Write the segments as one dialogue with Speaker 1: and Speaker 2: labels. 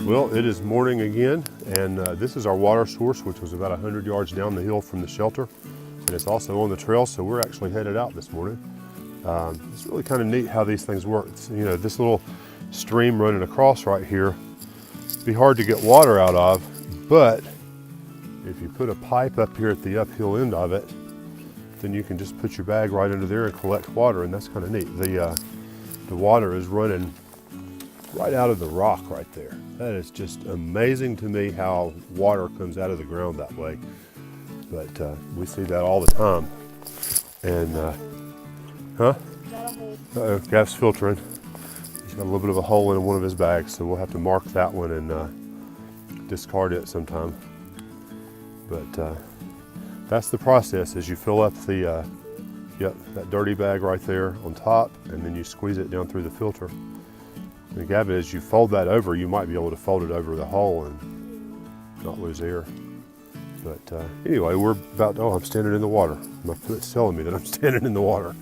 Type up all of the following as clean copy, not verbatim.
Speaker 1: Well, it is morning again, and this is our water source, which was about 100 yards down the hill from the shelter. And it's also on the trail, so we're actually headed out this morning. It's really kind of neat how these things work. You know, this little stream running across right here, it'd be hard to get water out of, but if you put a pipe up here at the uphill end of it, then you can just put your bag right under there and collect water, and that's kind of neat. The water is running right out of the rock right there. That is just amazing to me how water comes out of the ground that way. But we see that all the time. And, Uh-oh, Gav's filtering. He's got a little bit of a hole in one of his bags, so we'll have to mark that one and discard it sometime. But that's the process, is you fill up the, that dirty bag right there on top, and then you squeeze it down through the filter. And Gavin, as you fold that over, you might be able to fold it over the hole and not lose air. But anyway, we're about, I'm standing in the water. My foot's telling me that I'm standing in the water.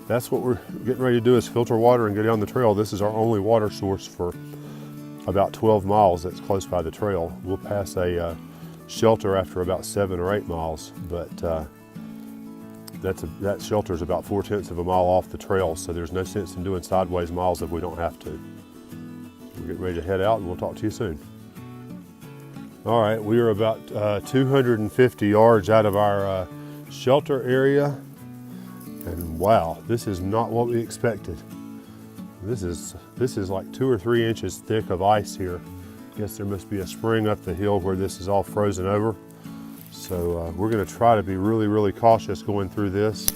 Speaker 1: That's what we're getting ready to do, is filter water and go down the trail. This is our only water source for about 12 miles that's close by the trail. We'll pass a shelter after about 7 or 8 miles, but that shelter is about 4/10 of a mile off the trail, so there's no sense in doing sideways miles if we don't have to. We're getting ready to head out, and we'll talk to you soon. All right, we are about 250 yards out of our shelter area, and wow, this is not what we expected. This is like 2 or 3 inches thick of ice here. I guess there must be a spring up the hill where this is all frozen over. So we're going to try to be really, really cautious going through this.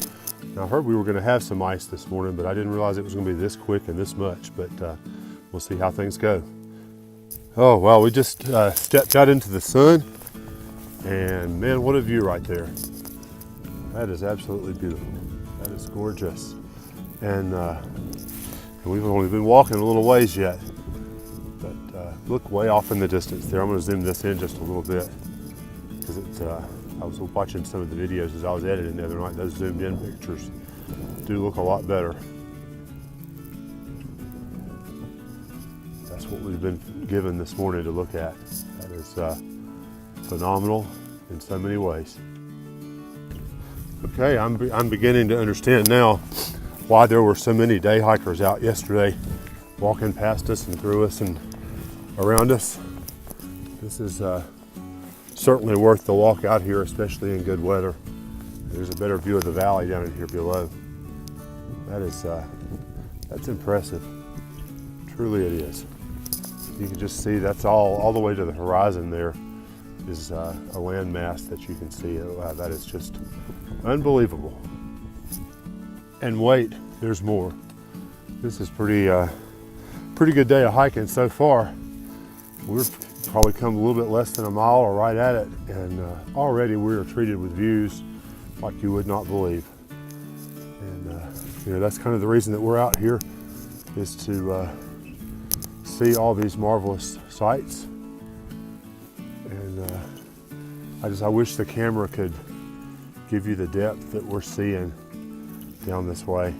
Speaker 1: Now, I heard we were going to have some ice this morning, but I didn't realize it was going to be this quick and this much, but we'll see how things go. Oh, well, we just stepped out into the sun, and man, what a view right there. That is absolutely beautiful. That is gorgeous. And we've only been walking a little ways yet, but look way off in the distance there. I'm going to zoom this in just a little bit, because I was watching some of the videos as I was editing the other night. Those zoomed in pictures do look a lot better. That's what we've been given this morning to look at. That is phenomenal in so many ways. Okay, I'm beginning to understand now why there were so many day hikers out yesterday, walking past us and through us and around us. This is certainly worth the walk out here, especially in good weather. There's a better view of the valley down in here below. That's impressive. Truly it is. You can just see that's all the way to the horizon there is a landmass that you can see. Wow, that is just unbelievable. And wait, there's more. This is pretty good day of hiking so far. We've probably come a little bit less than a mile or right at it, and already we are treated with views like you would not believe. And that's kind of the reason that we're out here, is to see all these marvelous sights. And I wish the camera could give you the depth that we're seeing down this way.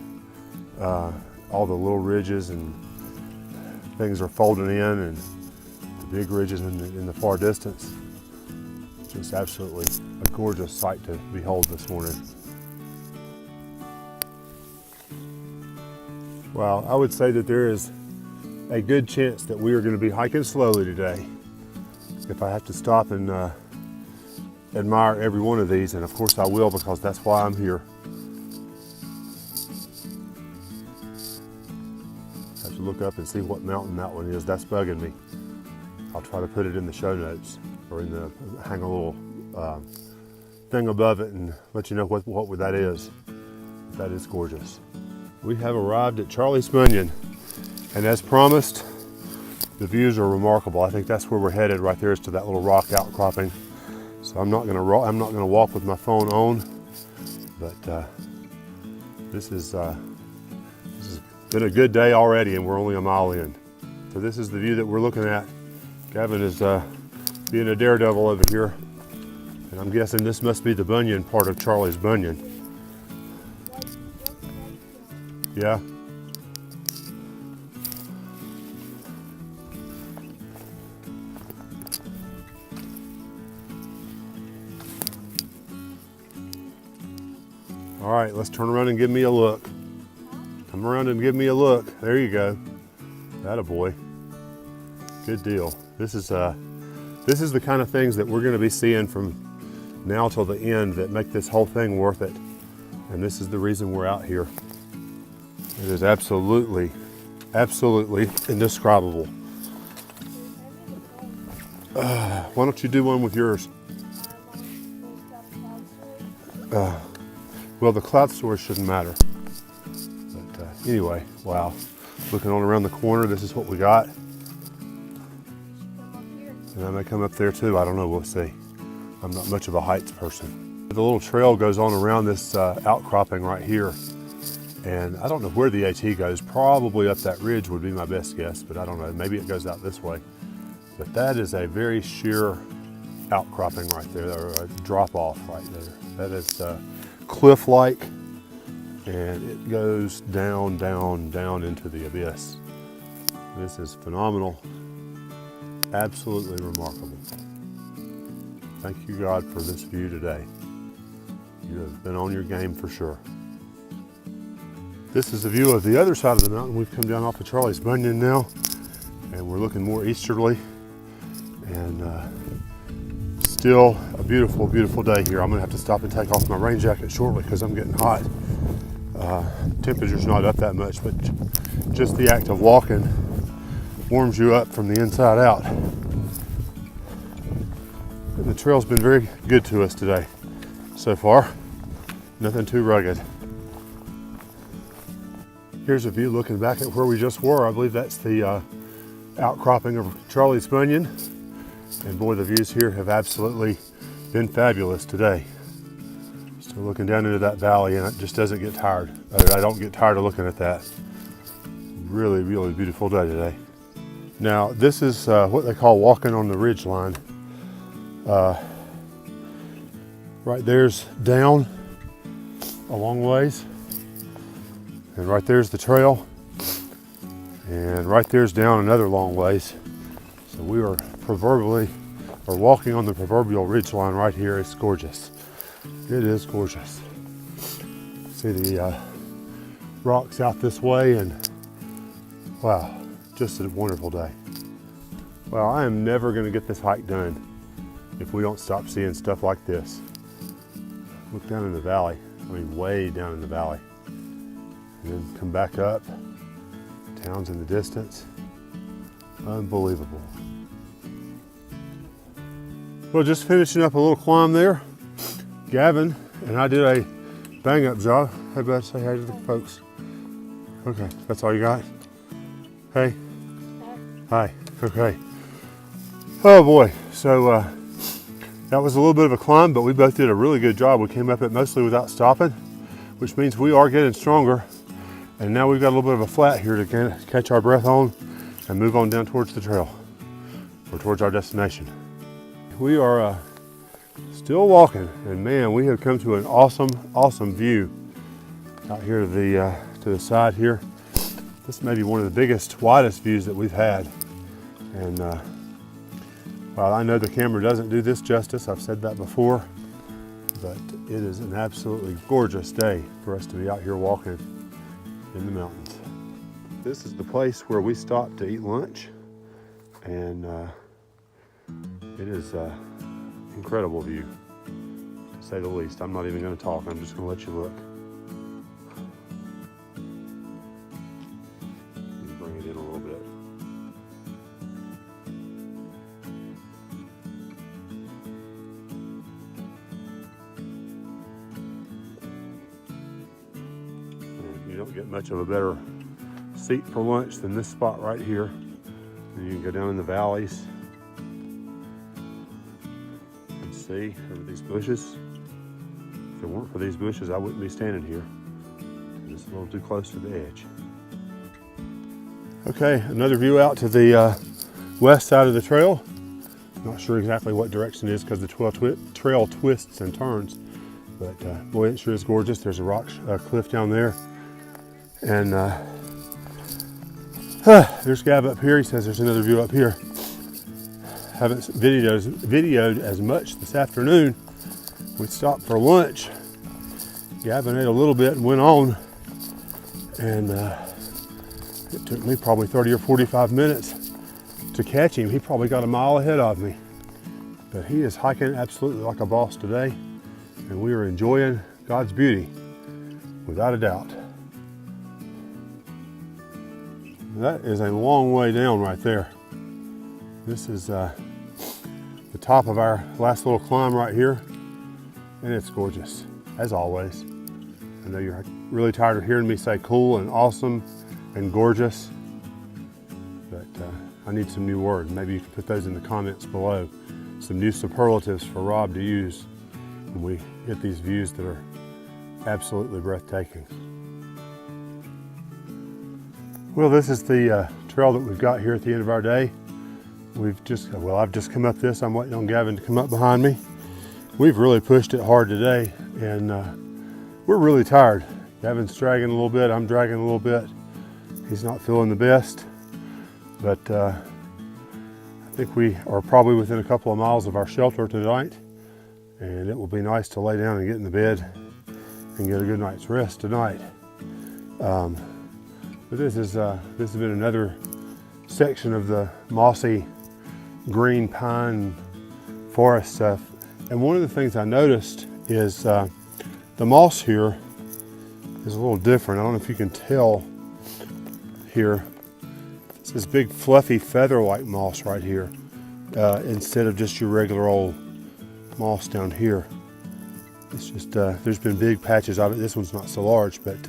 Speaker 1: All the little ridges and things are folding in, and the big ridges in the far distance. Just absolutely a gorgeous sight to behold this morning. Well, I would say that there is a good chance that we are going to be hiking slowly today. If I have to stop and admire every one of these, and of course I will, because that's why I'm here. I have to look up and see what mountain that one is. That's bugging me. I'll try to put it in the show notes, or hang a little thing above it and let you know what that is. That is gorgeous. We have arrived at Charlie's Bunyan, and as promised, the views are remarkable. I think that's where we're headed. Right there is to that little rock outcropping. So I'm not going to walk with my phone on, but this has been a good day already, and we're only a mile in. So this is the view that we're looking at. Gavin is being a daredevil over here, and I'm guessing this must be the Bunyan part of Charlie's Bunyan. Yeah. All right, let's turn around and give me a look. Come around and give me a look. There you go. Atta boy. Good deal. This is the kind of things that we're going to be seeing from now till the end that make this whole thing worth it. And this is the reason we're out here. It is absolutely, absolutely indescribable. Why don't you do one with yours? Well, the cloud storage shouldn't matter. But anyway, wow. Looking on around the corner, this is what we got. And I may come up there too, I don't know, we'll see. I'm not much of a heights person. The little trail goes on around this outcropping right here. And I don't know where the AT goes. Probably up that ridge would be my best guess, but I don't know. Maybe it goes out this way. But that is a very sheer outcropping right there, or a drop off right there. That is cliff-like, and it goes down, down, down into the abyss. This is phenomenal. Absolutely remarkable. Thank you, God, for this view today. You have been on your game for sure. This is a view of the other side of the mountain. We've come down off of Charlie's Bunyan now, and we're looking more easterly. And still a beautiful, beautiful day here. I'm gonna have to stop and take off my rain jacket shortly because I'm getting hot. Temperature's not up that much, but just the act of walking warms you up from the inside out. And the trail's been very good to us today so far. Nothing too rugged. Here's a view looking back at where we just were. I believe that's the outcropping of Charlie's Bunyan. And boy, the views here have absolutely been fabulous today. Still looking down into that valley, and it just doesn't get tired. I don't get tired of looking at that. Really, really beautiful day today. Now, this is what they call walking on the ridge line. Right there's down a long ways, and right there's the trail, and right there's down another long ways. So we are walking on the proverbial ridge line right here. It's gorgeous. It is gorgeous. See the rocks out this way, and wow, just a wonderful day. Well, I am never going to get this hike done if we don't stop seeing stuff like this. Look down in the valley. I mean, way down in the valley. And then come back up. Towns in the distance. Unbelievable. Well, just finishing up a little climb there. Gavin and I did a bang-up job. How about say hi to the folks? Okay, that's all you got? Hey? Hi. Okay. Oh boy, so that was a little bit of a climb, but we both did a really good job. We came up it mostly without stopping, which means we are getting stronger. And now we've got a little bit of a flat here to catch our breath on and move on down towards the trail, or towards our destination. We are still walking, and man, we have come to an awesome, awesome view out here to the side here. This may be one of the biggest, widest views that we've had. And while I know the camera doesn't do this justice, I've said that before, but it is an absolutely gorgeous day for us to be out here walking in the mountains. This is the place where we stopped to eat lunch, and it is an incredible view, to say the least. I'm not even going to talk, I'm just going to let you look. Let me bring it in a little bit. And you don't get much of a better seat for lunch than this spot right here. And you can go down in the valleys. See, over these bushes. If it weren't for these bushes, I wouldn't be standing here. It's a little too close to the edge. Okay, another view out to the west side of the trail. Not sure exactly what direction it is because the trail twists and turns, but boy, it sure is gorgeous. There's a rock cliff down there, and there's Gav up here. He says there's another view up here. Haven't videoed as much this afternoon. We stopped for lunch Gavin ate a little bit and went on, and it took me probably 30 or 45 minutes to catch him. He probably got a mile ahead of me. But he is hiking absolutely like a boss today, and we are enjoying God's beauty, without a doubt. That is a long way down right there. This is the top of our last little climb right here, and it's gorgeous, as always. I know you're really tired of hearing me say cool and awesome and gorgeous, but I need some new words. Maybe you can put those in the comments below. Some new superlatives for Rob to use when we get these views that are absolutely breathtaking. Well, this is the trail that we've got here at the end of our day. I've just come up this. I'm waiting on Gavin to come up behind me. We've really pushed it hard today, and we're really tired. Gavin's dragging a little bit, I'm dragging a little bit. He's not feeling the best, but I think we are probably within a couple of miles of our shelter tonight, and it will be nice to lay down and get in the bed and get a good night's rest tonight. But this has been another section of the mossy green pine forest stuff. And one of the things I noticed is the moss here is a little different. I don't know if you can tell here. It's this big fluffy feather-like moss right here, instead of just your regular old moss down here. It's just, there's been big patches of it. This one's not so large, but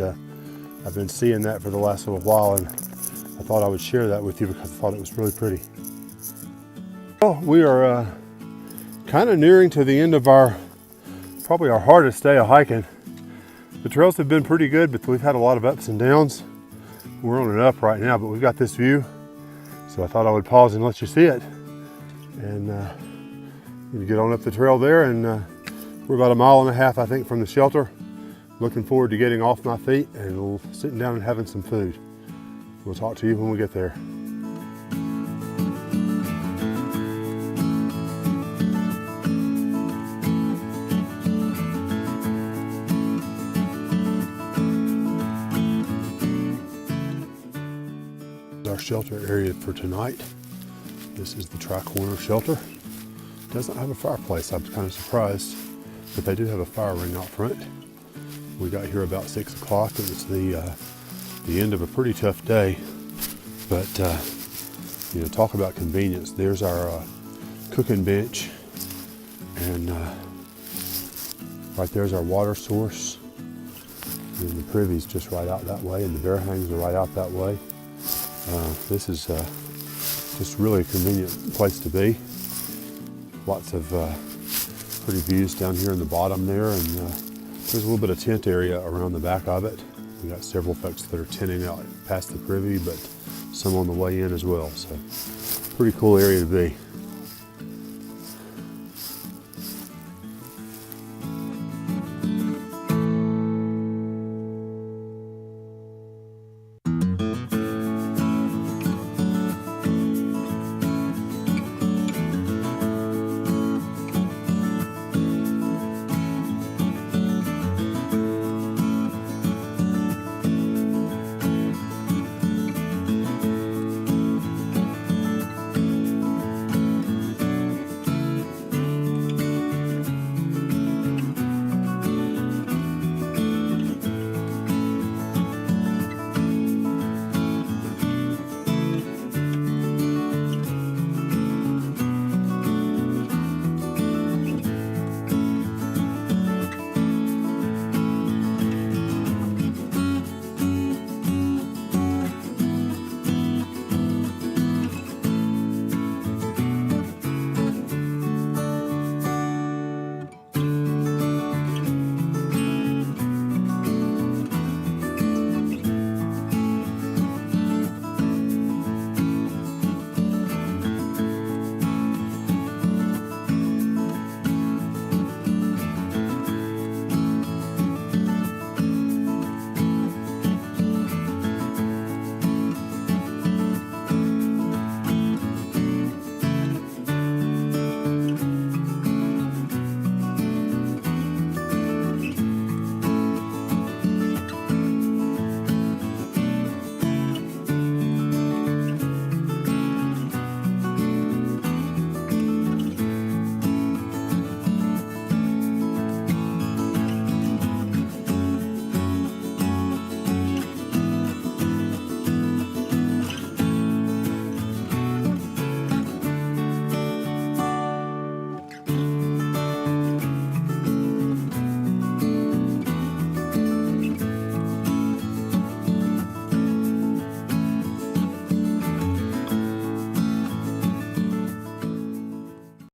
Speaker 1: I've been seeing that for the last little while, and I thought I would share that with you because I thought it was really pretty. Well, we are kind of nearing to the end of probably our hardest day of hiking. The trails have been pretty good, but we've had a lot of ups and downs. We're on an up right now, but we've got this view, so I thought I would pause and let you see it. And you get on up the trail there, and we're about 1.5 miles, I think, from the shelter. Looking forward to getting off my feet and sitting down and having some food. We'll talk to you when we get there. Our shelter area for tonight. This is the Tri-Corner shelter. It doesn't have a fireplace. I'm kind of surprised, but they do have a fire ring out front. We got here about 6 o'clock. It was the end of a pretty tough day, but you know, talk about convenience. There's our cooking bench, and right there's our water source. And the privy's just right out that way, and the bear hangs are right out that way. This is just really a convenient place to be. Lots of pretty views down here in the bottom there, and there's a little bit of tent area around the back of it. We got several folks that are tenting out past the privy, but some on the way in as well. So pretty cool area to be.